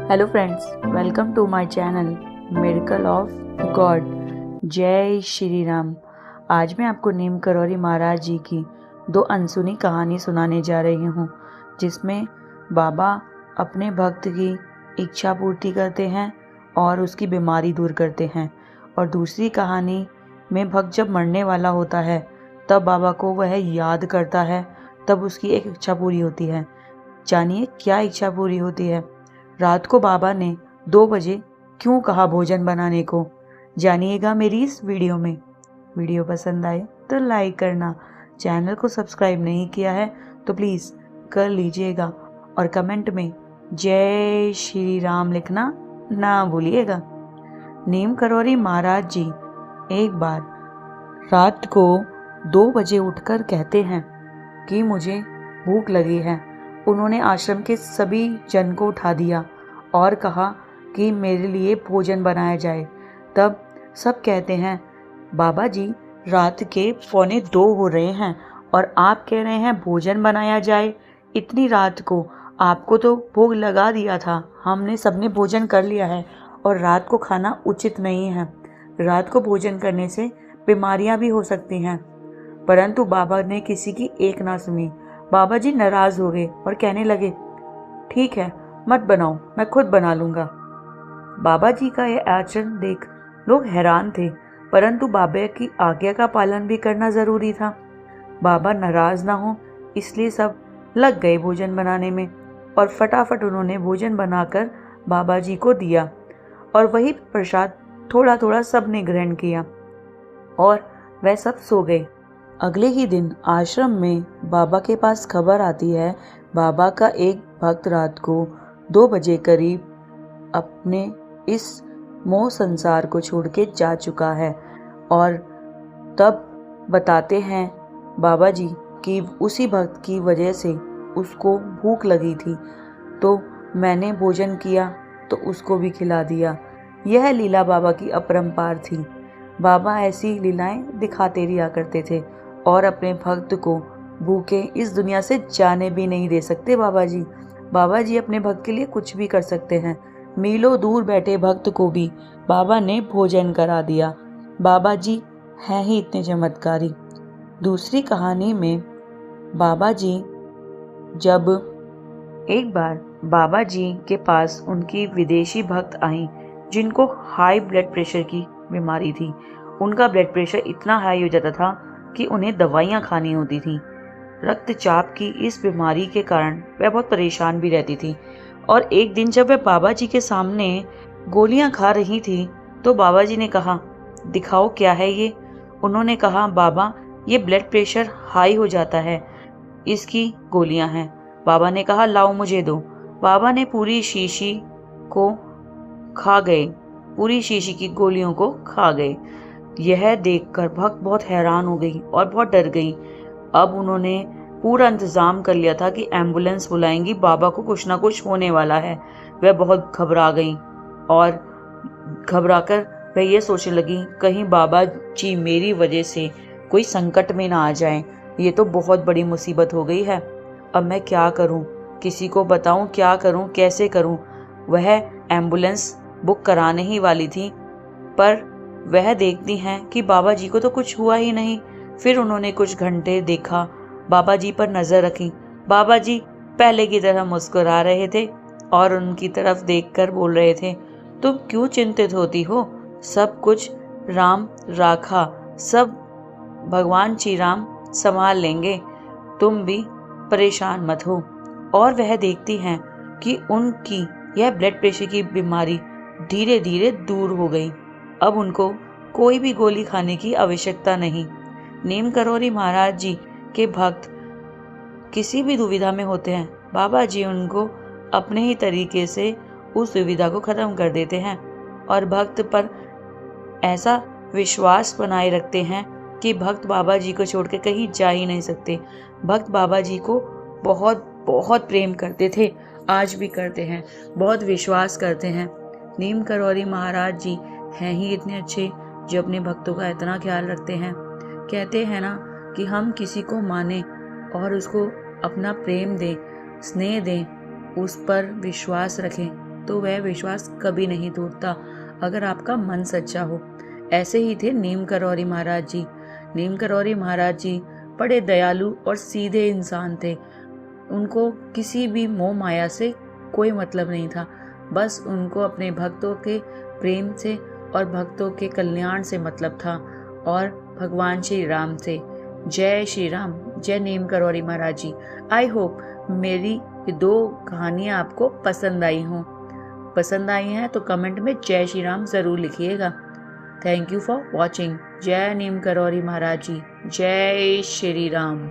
Hello friends, welcome to my channel miracle of God. जय श्री राम। आज मैं आपको नीम करौरी महाराज जी की दो अनसुनी कहानी सुनाने जा रही हूँ, जिसमें बाबा अपने भक्त की इच्छा पूर्ति करते हैं और उसकी बीमारी दूर करते हैं। और दूसरी कहानी में भक्त जब मरने वाला होता है तब बाबा को वह याद करता है, तब उसकी एक इच्छा पूरी होती है। जानिए क्या इच्छा पूरी होती है। रात को बाबा ने 2 बजे क्यों कहा भोजन बनाने को, जानिएगा मेरी इस वीडियो में। वीडियो पसंद आए तो लाइक करना, चैनल को सब्सक्राइब नहीं किया है तो प्लीज़ कर लीजिएगा और कमेंट में जय श्री राम लिखना ना भूलिएगा। नीम करौरी महाराज जी एक बार रात को 2 बजे उठकर कहते हैं कि मुझे भूख लगी है। उन्होंने आश्रम के सभी जन को उठा दिया और कहा कि मेरे लिए भोजन बनाया जाए। तब सब कहते हैं, बाबा जी रात के 1:45 हो रहे हैं और आप कह रहे हैं भोजन बनाया जाए। इतनी रात को आपको तो भोग लगा दिया था, हमने सबने भोजन कर लिया है और रात को खाना उचित नहीं है। रात को भोजन करने से बीमारियां भी हो सकती हैं। परंतु बाबा ने किसी की एक ना सुनी। बाबा जी नाराज हो गए और कहने लगे, ठीक है मत बनाओ, मैं खुद बना लूंगा। बाबा जी का यह आचरण देख लोग हैरान थे, परंतु बाबा की आज्ञा का पालन भी करना जरूरी था। बाबा नाराज ना हो इसलिए सब लग गए भोजन बनाने में और फटाफट उन्होंने भोजन बनाकर बाबा जी को दिया और वही प्रसाद थोड़ा थोड़ा सबने ग्रहण किया और वह सब सो गए। अगले ही दिन आश्रम में बाबा के पास खबर आती है, बाबा का एक भक्त रात को 2 बजे करीब अपने इस मोह संसार को छोड़ के जा चुका है। और तब बताते हैं बाबा जी कि उसी भक्त की वजह से उसको भूख लगी थी, तो मैंने भोजन किया तो उसको भी खिला दिया। यह लीला बाबा की अपरंपार थी। बाबा ऐसी लीलाएं दिखाते रिया करते थे और अपने भक्त को भूखे इस दुनिया से जाने भी नहीं दे सकते। बाबा जी अपने भक्त के लिए कुछ भी कर सकते हैं। मीलों दूर बैठे भक्त को भी बाबा ने भोजन करा दिया। बाबा जी हैं ही इतने चमत्कारी। दूसरी कहानी में बाबा जी जब एक बार बाबा जी के पास उनकी विदेशी भक्त आई जिनको हाई ब्लड प्रेशर की बीमारी थी। उनका ब्लड प्रेशर इतना हाई हो जाता था कि उन्हें दवाइयाँ खानी होती थी। रक्तचाप की इस बीमारी के कारण वह बहुत परेशान भी रहती थी। और एक दिन जब वह बाबा जी के सामने गोलियां खा रही थी तो बाबा जी ने कहा, दिखाओ क्या है ये। उन्होंने कहा, बाबा ये ब्लड प्रेशर हाई हो जाता है, इसकी गोलियां हैं। बाबा ने कहा, लाओ मुझे दो। बाबा ने पूरी शीशी को खा गए, पूरी शीशी की गोलियों को खा गए। यह देखकर भक्त बहुत हैरान हो गई और बहुत डर गई। अब उन्होंने पूरा इंतजाम कर लिया था कि एम्बुलेंस बुलाएंगी, बाबा को कुछ ना कुछ होने वाला है। वह बहुत घबरा गई और घबराकर वह ये सोचने लगी, कहीं बाबा जी मेरी वजह से कोई संकट में ना आ जाएं। ये तो बहुत बड़ी मुसीबत हो गई है। अब मैं क्या करूं, किसी को बताऊं, क्या करूं, कैसे करूं। वह एम्बुलेंस बुक कराने ही वाली थी, पर वह देखती हैं कि बाबा जी को तो कुछ हुआ ही नहीं। फिर उन्होंने कुछ घंटे देखा, बाबा जी पर नजर रखी। बाबा जी पहले की तरह मुस्कुरा रहे थे और उनकी तरफ देखकर बोल रहे थे, तुम क्यों चिंतित होती हो, सब कुछ राम राखा, सब भगवान श्री राम संभाल लेंगे, तुम भी परेशान मत हो। और वह देखती हैं कि उनकी यह ब्लड प्रेशर की बीमारी धीरे धीरे दूर हो गई। अब उनको कोई भी गोली खाने की आवश्यकता नहीं। नीम करौरी महाराज जी के भक्त किसी भी दुविधा में होते हैं, बाबा जी उनको अपने ही तरीके से उस दुविधा को खत्म कर देते हैं और भक्त पर ऐसा विश्वास बनाए रखते हैं कि भक्त बाबा जी को छोड़ के कहीं जा ही नहीं सकते। भक्त बाबा जी को बहुत बहुत प्रेम करते थे, आज भी करते हैं, बहुत विश्वास करते हैं। नीम करौरी महाराज जी हैं ही इतने अच्छे जो अपने भक्तों का इतना ख्याल रखते हैं। कहते हैं ना कि हम किसी को माने और उसको अपना प्रेम दें, स्नेह दें, उस पर विश्वास रखें तो वह विश्वास कभी नहीं टूटता अगर आपका मन सच्चा हो। ऐसे ही थे नीम करौरी महाराज जी। नीम करौरी महाराज जी बड़े दयालु और सीधे इंसान थे। उनको किसी भी मोह माया से कोई मतलब नहीं था, बस उनको अपने भक्तों के प्रेम से और भक्तों के कल्याण से मतलब था, और भगवान श्री राम से। जय श्री राम, जय नीम करौरी महाराज जी। आई होप मेरी ये 2 कहानियाँ आपको पसंद आई हों। पसंद आई हैं तो कमेंट में जय श्री राम ज़रूर लिखिएगा। Thank you for watching. जय नीम करौरी महाराज जी, जय श्री राम।